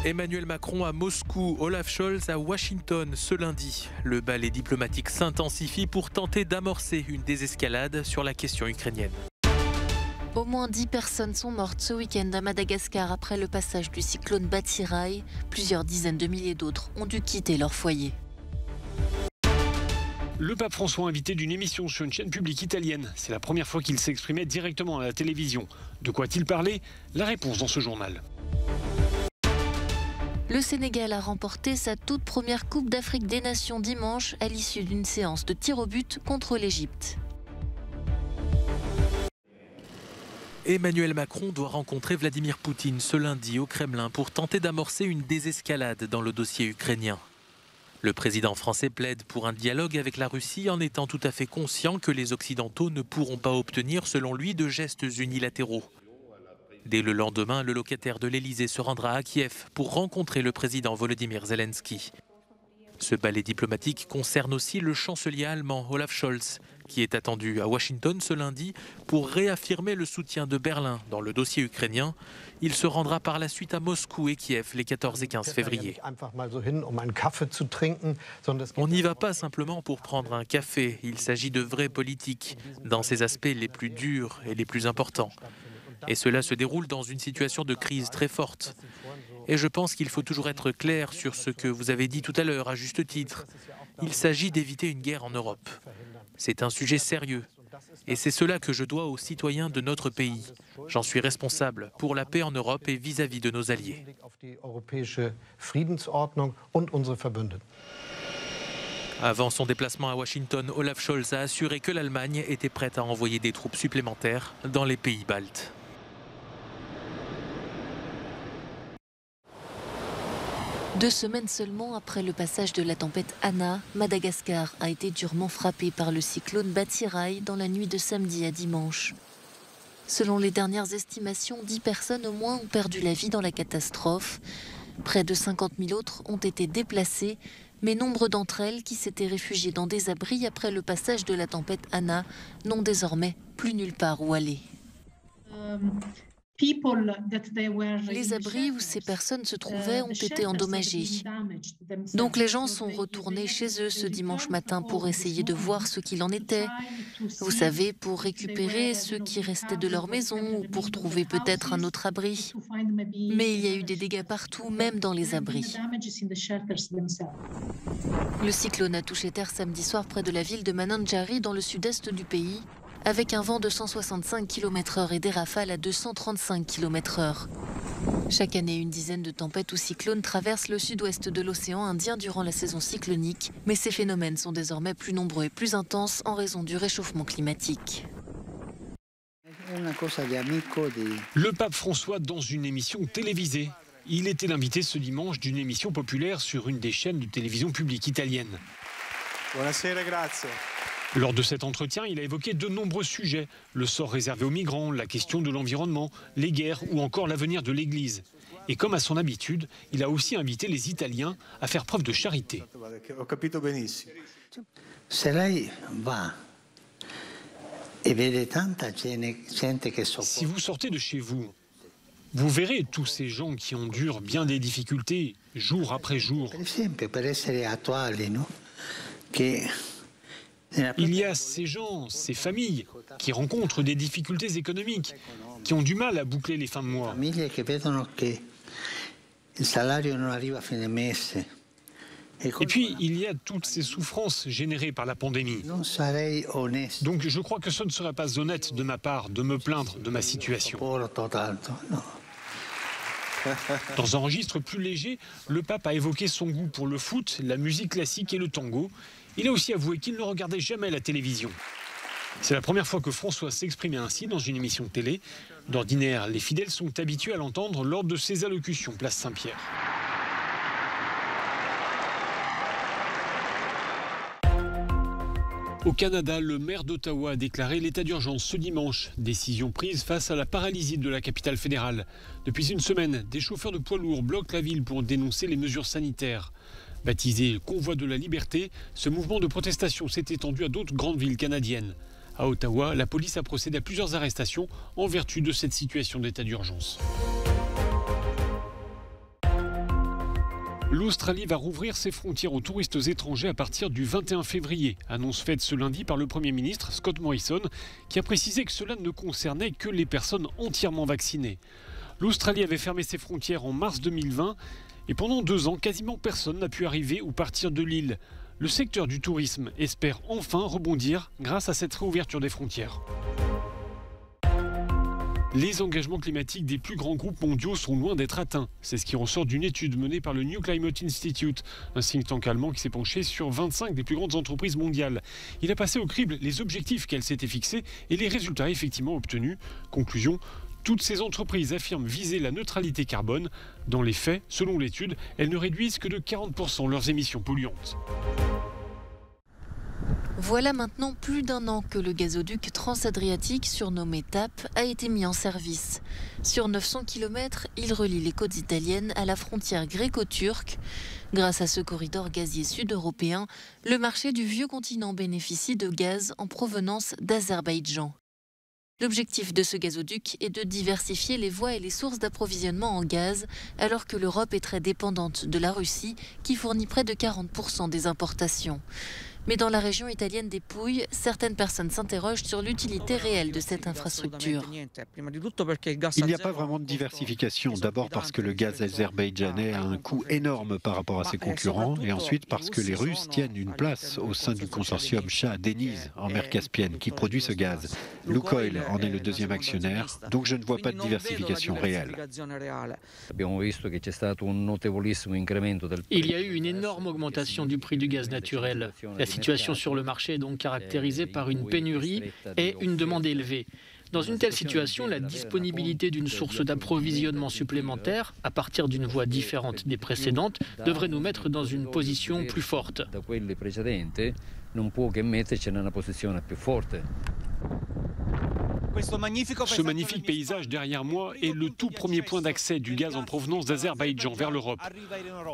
Emmanuel Macron à Moscou, Olaf Scholz à Washington ce lundi. Le ballet diplomatique s'intensifie pour tenter d'amorcer une désescalade sur la question ukrainienne. Au moins 10 personnes sont mortes ce week-end à Madagascar après le passage du cyclone Batsirai. Plusieurs dizaines de milliers d'autres ont dû quitter leur foyer. Le pape François invité d'une émission sur une chaîne publique italienne. C'est la première fois qu'il s'exprimait directement à la télévision. De quoi a-t-il parlé? La réponse dans ce journal. Le Sénégal a remporté sa toute première Coupe d'Afrique des Nations dimanche à l'issue d'une séance de tir au but contre l'Égypte. Emmanuel Macron doit rencontrer Vladimir Poutine ce lundi au Kremlin pour tenter d'amorcer une désescalade dans le dossier ukrainien. Le président français plaide pour un dialogue avec la Russie en étant tout à fait conscient que les Occidentaux ne pourront pas obtenir, selon lui, de gestes unilatéraux. Dès le lendemain, le locataire de l'Élysée se rendra à Kiev pour rencontrer le président Volodymyr Zelensky. Ce ballet diplomatique concerne aussi le chancelier allemand Olaf Scholz, qui est attendu à Washington ce lundi pour réaffirmer le soutien de Berlin dans le dossier ukrainien. Il se rendra par la suite à Moscou et Kiev les 14 et 15 février. On n'y va pas simplement pour prendre un café, il s'agit de vraie politique, dans ses aspects les plus durs et les plus importants. Et cela se déroule dans une situation de crise très forte. Et je pense qu'il faut toujours être clair sur ce que vous avez dit tout à l'heure, à juste titre. Il s'agit d'éviter une guerre en Europe. C'est un sujet sérieux. Et c'est cela que je dois aux citoyens de notre pays. J'en suis responsable pour la paix en Europe et vis-à-vis de nos alliés. Avant son déplacement à Washington, Olaf Scholz a assuré que l'Allemagne était prête à envoyer des troupes supplémentaires dans les pays baltes. Deux semaines seulement après le passage de la tempête Anna, Madagascar a été durement frappé par le cyclone Batsirai dans la nuit de samedi à dimanche. Selon les dernières estimations, 10 personnes au moins ont perdu la vie dans la catastrophe. Près de 50 000 autres ont été déplacées, mais nombre d'entre elles qui s'étaient réfugiées dans des abris après le passage de la tempête Anna n'ont désormais plus nulle part où aller. Les abris où ces personnes se trouvaient ont été endommagés. Donc les gens sont retournés chez eux ce dimanche matin pour essayer de voir ce qu'il en était. Vous savez, pour récupérer ceux qui restaient de leur maison ou pour trouver peut-être un autre abri. Mais il y a eu des dégâts partout, même dans les abris. Le cyclone a touché terre samedi soir près de la ville de Mananjari dans le sud-est du pays, avec un vent de 165 km/h et des rafales à 235 km/h. Chaque année, une dizaine de tempêtes ou cyclones traversent le sud-ouest de l'océan Indien durant la saison cyclonique, mais ces phénomènes sont désormais plus nombreux et plus intenses en raison du réchauffement climatique. Le pape François dans une émission télévisée. Il était l'invité ce dimanche d'une émission populaire sur une des chaînes de télévision publique italienne. Buonasera, grazie. Lors de cet entretien, il a évoqué de nombreux sujets. Le sort réservé aux migrants, la question de l'environnement, les guerres ou encore l'avenir de l'Église. Et comme à son habitude, il a aussi invité les Italiens à faire preuve de charité. Si vous sortez de chez vous, vous verrez tous ces gens qui endurent bien des difficultés, jour après jour. Il y a ces gens, ces familles, qui rencontrent des difficultés économiques, qui ont du mal à boucler les fins de mois. Et puis, il y a toutes ces souffrances générées par la pandémie. Donc, je crois que ce ne serait pas honnête de ma part de me plaindre de ma situation. Dans un registre plus léger, le pape a évoqué son goût pour le foot, la musique classique et le tango. Il a aussi avoué qu'il ne regardait jamais la télévision. C'est la première fois que François s'exprimait ainsi dans une émission de télé. D'ordinaire, les fidèles sont habitués à l'entendre lors de ses allocutions place Saint-Pierre. Au Canada, le maire d'Ottawa a déclaré l'état d'urgence ce dimanche. Décision prise face à la paralysie de la capitale fédérale. Depuis une semaine, des chauffeurs de poids lourds bloquent la ville pour dénoncer les mesures sanitaires. Baptisé Convoi de la Liberté, ce mouvement de protestation s'est étendu à d'autres grandes villes canadiennes. À Ottawa, la police a procédé à plusieurs arrestations en vertu de cette situation d'état d'urgence. L'Australie va rouvrir ses frontières aux touristes étrangers à partir du 21 février. Annonce faite ce lundi par le Premier ministre Scott Morrison, qui a précisé que cela ne concernait que les personnes entièrement vaccinées. L'Australie avait fermé ses frontières en mars 2020 et pendant 2 ans, quasiment personne n'a pu arriver ou partir de l'île. Le secteur du tourisme espère enfin rebondir grâce à cette réouverture des frontières. Les engagements climatiques des plus grands groupes mondiaux sont loin d'être atteints. C'est ce qui ressort d'une étude menée par le New Climate Institute, un think tank allemand qui s'est penché sur 25 des plus grandes entreprises mondiales. Il a passé au crible les objectifs qu'elles s'étaient fixés et les résultats effectivement obtenus. Conclusion, toutes ces entreprises affirment viser la neutralité carbone. Dans les faits, selon l'étude, elles ne réduisent que de 40% leurs émissions polluantes. Voilà maintenant plus d'1 an que le gazoduc transadriatique, surnommé TAP, a été mis en service. Sur 900 km, il relie les côtes italiennes à la frontière gréco-turque. Grâce à ce corridor gazier sud-européen, le marché du vieux continent bénéficie de gaz en provenance d'Azerbaïdjan. L'objectif de ce gazoduc est de diversifier les voies et les sources d'approvisionnement en gaz, alors que l'Europe est très dépendante de la Russie, qui fournit près de 40% des importations. Mais dans la région italienne des Pouilles, certaines personnes s'interrogent sur l'utilité réelle de cette infrastructure. Il n'y a pas vraiment de diversification. D'abord parce que le gaz azerbaïdjanais a un coût énorme par rapport à ses concurrents, et ensuite parce que les Russes tiennent une place au sein du consortium Shah-Deniz en mer Caspienne qui produit ce gaz. Lukoil en est le deuxième actionnaire, donc je ne vois pas de diversification réelle. Il y a eu une énorme augmentation du prix du gaz naturel. La situation sur le marché est donc caractérisée par une pénurie et une demande élevée. Dans une telle situation, la disponibilité d'une source d'approvisionnement supplémentaire, à partir d'une voie différente des précédentes, devrait nous mettre dans une position plus forte. Ce magnifique paysage derrière moi est le tout premier point d'accès du gaz en provenance d'Azerbaïdjan vers l'Europe.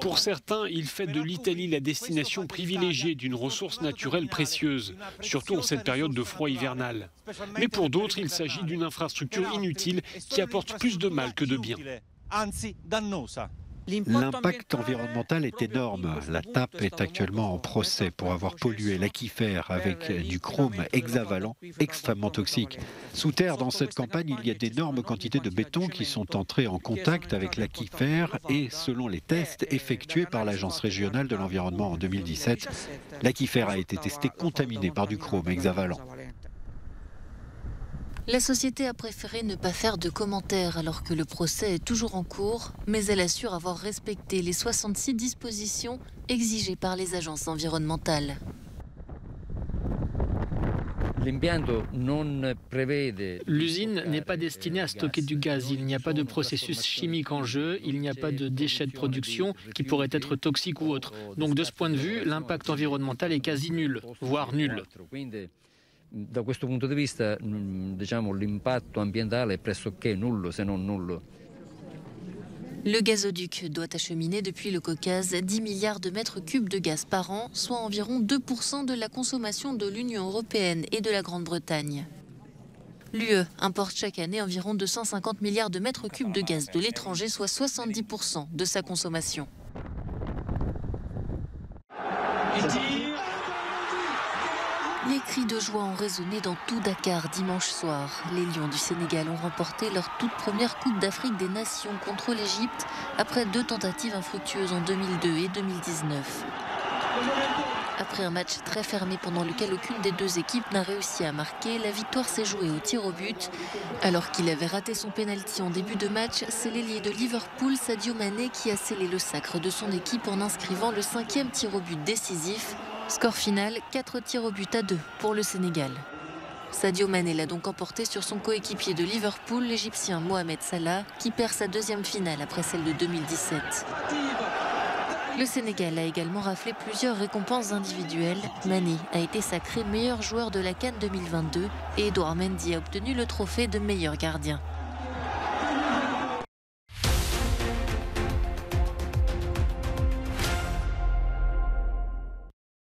Pour certains, il fait de l'Italie la destination privilégiée d'une ressource naturelle précieuse, surtout en cette période de froid hivernal. Mais pour d'autres, il s'agit d'une infrastructure inutile qui apporte plus de mal que de bien. L'impact environnemental est énorme. La TAP est actuellement en procès pour avoir pollué l'aquifère avec du chrome hexavalent extrêmement toxique. Sous terre, dans cette campagne, il y a d'énormes quantités de béton qui sont entrées en contact avec l'aquifère et, selon les tests effectués par l'Agence régionale de l'environnement en 2017, l'aquifère a été testé contaminé par du chrome hexavalent. La société a préféré ne pas faire de commentaires alors que le procès est toujours en cours, mais elle assure avoir respecté les 66 dispositions exigées par les agences environnementales. L'usine n'est pas destinée à stocker du gaz. Il n'y a pas de processus chimique en jeu, il n'y a pas de déchets de production qui pourraient être toxiques ou autres. Donc de ce point de vue, l'impact environnemental est quasi nul, voire nul. Da questo punto di vista, diciamo, l'impatto ambientale è pressoché nullo, se non nullo. Le gazoduc doit acheminer depuis le Caucase 10 milliards de mètres cubes de gaz par an, soit environ 2% de la consommation de l'Union européenne et de la Grande-Bretagne. L'UE importe chaque année environ 250 milliards de mètres cubes de gaz de l'étranger, soit 70% de sa consommation. Les cris de joie ont résonné dans tout Dakar dimanche soir. Les Lions du Sénégal ont remporté leur toute première Coupe d'Afrique des Nations contre l'Égypte après 2 tentatives infructueuses en 2002 et 2019. Après un match très fermé pendant lequel aucune des 2 équipes n'a réussi à marquer, la victoire s'est jouée au tir au but. Alors qu'il avait raté son pénalty en début de match, c'est l'ailier de Liverpool, Sadio Mané, qui a scellé le sacre de son équipe en inscrivant le 5e tir au but décisif. Score final, 4 tirs au but à 2 pour le Sénégal. Sadio Mané l'a donc emporté sur son coéquipier de Liverpool, l'Égyptien Mohamed Salah, qui perd sa 2e finale après celle de 2017. Le Sénégal a également raflé plusieurs récompenses individuelles. Mané a été sacré meilleur joueur de la CAN 2022 et Edouard Mendy a obtenu le trophée de meilleur gardien.